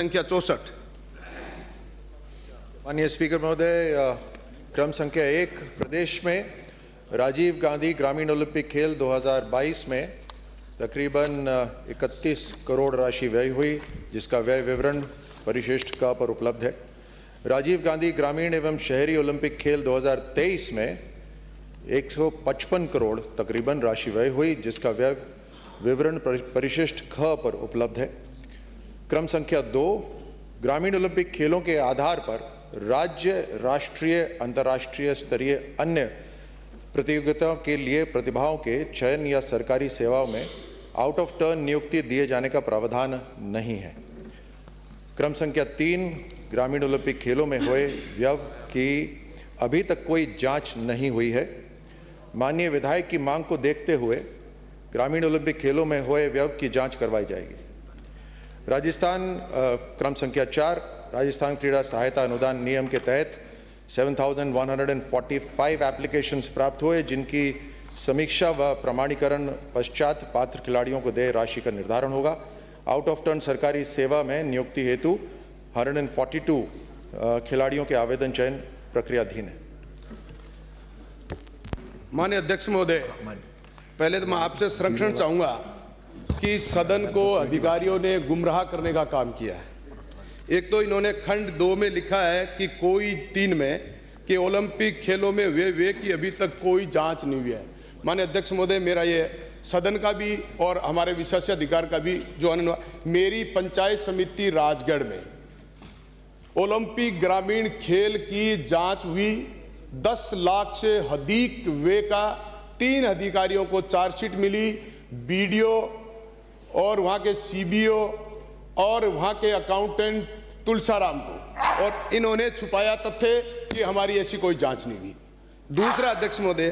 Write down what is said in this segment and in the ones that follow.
संख्या 64। माननीय स्पीकर महोदय, क्रम संख्या 1, प्रदेश में राजीव गांधी ग्रामीण ओलंपिक खेल 2022 में तकरीबन 31 करोड़ राशि व्यय हुई, जिसका व्यय विवरण परिशिष्ट क पर उपलब्ध है। राजीव गांधी ग्रामीण एवं शहरी ओलंपिक खेल 2023 में 155 करोड़ तकरीबन राशि व्यय हुई, जिसका व्यय विवरण परिशिष्ट ख पर उपलब्ध है। क्रम संख्या 2, ग्रामीण ओलंपिक खेलों के आधार पर राज्य, राष्ट्रीय, अंतर्राष्ट्रीय स्तरीय अन्य प्रतियोगिताओं के लिए प्रतिभाओं के चयन या सरकारी सेवाओं में आउट ऑफ टर्न नियुक्ति दिए जाने का प्रावधान नहीं है। क्रम संख्या 3, ग्रामीण ओलंपिक खेलों में हुए व्यय की अभी तक कोई जांच नहीं हुई है। माननीय विधायक की मांग को देखते हुए ग्रामीण ओलंपिक खेलों में हुए व्यय की जांच करवाई जाएगी। राजस्थान क्रम संख्या 4, राजस्थान क्रीड़ा सहायता अनुदान नियम के तहत 7,145 एप्लीकेशंस प्राप्त हुए, जिनकी समीक्षा व प्रमाणीकरण पश्चात पात्र खिलाड़ियों को देय राशि का निर्धारण होगा। आउट ऑफ टर्न सरकारी सेवा में नियुक्ति हेतु 142 खिलाड़ियों के आवेदन चयन प्रक्रियाधीन है। माननीय अध्यक्ष महोदय, पहले तो मैं आपसे संरक्षण चाहूंगा कि सदन को अधिकारियों ने गुमराह करने का काम किया है। एक तो इन्होंने खंड 2 में लिखा है कि कोई 3 में कि ओलंपिक खेलों में वे की अभी तक कोई जांच नहीं हुई है। माननीय अध्यक्ष महोदय, मेरा ये सदन का भी और हमारे विशेषाधिकार का भी जो मेरी पंचायत समिति राजगढ़ में ओलंपिक ग्रामीण खेल की जांच हुई। 10 लाख से अधिक वे का 3 अधिकारियों को चार्जशीट मिली, बीडीओ और वहाँ के सीबीओ और वहाँ के अकाउंटेंट तुलसाराम को, और इन्होंने छुपाया तथ्य कि हमारी ऐसी कोई जांच नहीं हुई। दूसरा अध्यक्ष महोदय,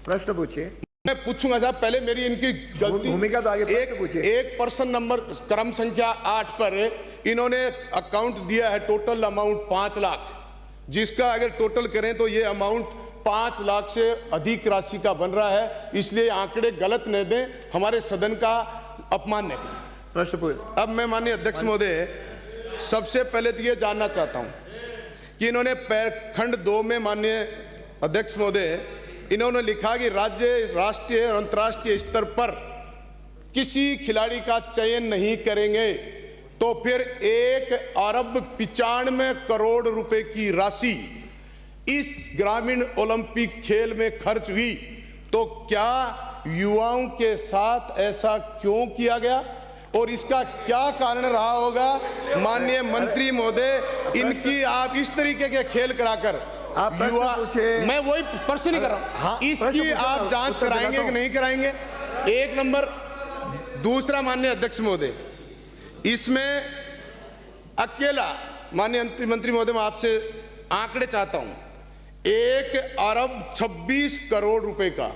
प्रश्न पूछिए। मैं पूछूंगा साहब, पहले मेरी इनकी गलती भूमिका तो आगे पूछिए। एक पर्सन नंबर क्रम संख्या 8 पर इन्होंने अकाउंट दिया है टोटल अमाउंट 5 लाख, जिसका अगर टोटल करें तो ये अमाउंट 5 लाख से अधिक राशि का बन रहा है। इसलिए आंकड़े गलत न दें, हमारे सदन का अपमान न करें। प्रश्न पूछिए। अब मैं माननीय अध्यक्ष महोदय सबसे पहले तो ये जानना चाहता हूं कि इन्होंने खंड 2 में माननीय अध्यक्ष महोदय इन्होंने लिखा कि राज्य, राष्ट्रीय और अंतर्राष्ट्रीय स्तर पर किसी खिलाड़ी का चयन नहीं करेंगे, तो फिर 1,95 करोड़ रुपए की राशि इस ग्रामीण ओलंपिक खेल में खर्च हुई, तो क्या युवाओं के साथ ऐसा क्यों किया गया और इसका क्या कारण रहा होगा? माननीय मंत्री महोदय, इनकी आप इस तरीके के खेल कराकर आप युवा, मैं वही प्रश्न नहीं कर रहा हूं, हाँ, इसकी आप जांच कराएंगे कि नहीं कराएंगे? एक नंबर। दूसरा माननीय अध्यक्ष महोदय, इसमें अकेला माननीय मंत्री महोदय, मैं आपसे आंकड़े चाहता हूं। 1,26 करोड़ रुपए का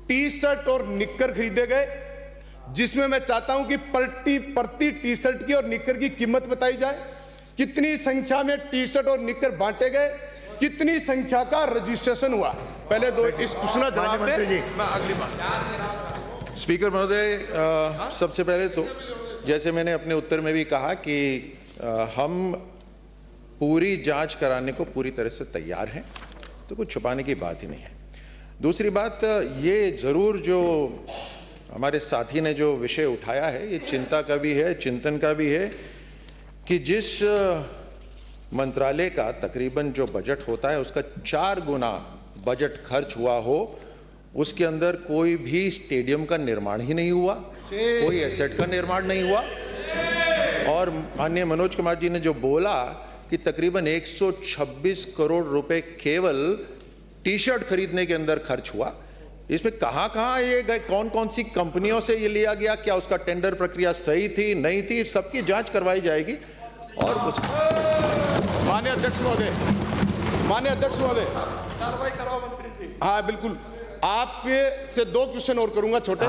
टी शर्ट और निक्कर खरीदे गए, जिसमें मैं चाहता हूं कि प्रति टी शर्ट की और निक्कर की कीमत बताई जाए। कितनी संख्या में टी शर्ट और निक्कर बांटे गए, कितनी संख्या का रजिस्ट्रेशन हुआ? पहले दो इस क्वेश्चन का जवाब दें, मैं अगली बात। स्पीकर महोदय, सबसे पहले तो जैसे मैंने अपने उत्तर में भी कहा कि हम पूरी जांच कराने को पूरी तरह से तैयार हैं, तो कुछ छुपाने की बात ही नहीं है। दूसरी बात, ये ज़रूर जो हमारे साथी ने जो विषय उठाया है, ये चिंता का भी है, चिंतन का भी है कि जिस मंत्रालय का तकरीबन जो बजट होता है उसका 4 गुना बजट खर्च हुआ हो, उसके अंदर कोई भी स्टेडियम का निर्माण ही नहीं हुआ, कोई एसेट का निर्माण नहीं हुआ। और माननीय मनोज कुमार जी ने जो बोला कि तकरीबन 126 करोड़ रुपए केवल टी शर्ट खरीदने के अंदर खर्च हुआ, इसमें कहाँ ये गए, कौन कौन सी कंपनियों से ये लिया गया, क्या उसका टेंडर प्रक्रिया सही थी नहीं थी, सबकी जांच करवाई जाएगी। और माननीय अध्यक्ष महोदय, कार्रवाई कराओ मंत्री जी। हाँ बिल्कुल, आप से 2 क्वेश्चन और करूंगा छोटे।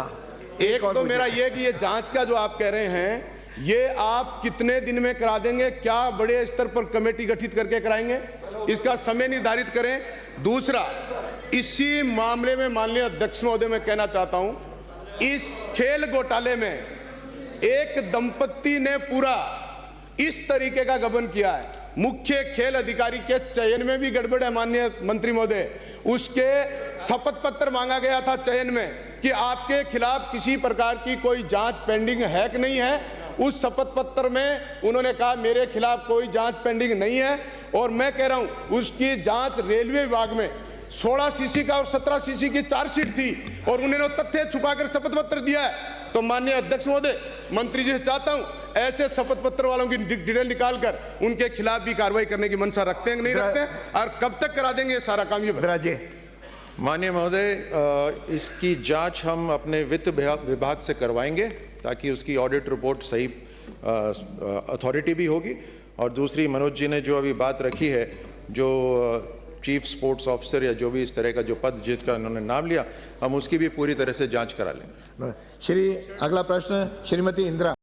एक तो मेरा ये कि ये जांच का जो आप कह रहे हैं, ये आप कितने दिन में करा देंगे? क्या बड़े स्तर पर कमेटी गठित करके कराएंगे? इसका समय निर्धारित करें। दूसरा, इसी मामले में माननीय अध्यक्ष महोदय मैं कहना चाहता हूं, इस खेल घोटाले में एक दंपत्ति ने पूरा इस तरीके का गबन किया है। मुख्य खेल अधिकारी के चयन में भी गड़बड़ है माननीय मंत्री महोदय। उसके शपथ पत्र मांगा गया था चयन में कि आपके खिलाफ किसी प्रकार की कोई जांच पेंडिंग है कि नहीं है। उस शपथ पत्र में उन्होंने कहा मेरे खिलाफ कोई जांच पेंडिंग नहीं है। और मैं कह रहा हूं उसकी जांच रेलवे विभाग में 16 सीसी का और 17 सीसी की चार्जशीट थी और उन्होंने तथ्य छुपाकर शपथ पत्र दिया है। तो माननीय अध्यक्ष महोदय, मंत्री जी से चाहता हूं ऐसे शपथ पत्र वालों की डिटेल निकालकर उनके खिलाफ भी कार्रवाई करने की मंशा रखते हैं कि नहीं रखते हैं, और कब तक करा देंगे ये सारा काम, ये बताइए। राजे माननीय महोदय, इसकी जांच हम अपने वित्त विभाग से करवाएंगे ताकि उसकी ऑडिट रिपोर्ट सही अथॉरिटी भी होगी। और दूसरी, मनोज जी ने जो अभी बात रखी है, जो चीफ स्पोर्ट्स ऑफिसर या जो भी इस तरह का जो पद जिसका उन्होंने नाम लिया, हम उसकी भी पूरी तरह से जांच करा लेंगे। श्री अगला प्रश्न श्रीमती इंदिरा।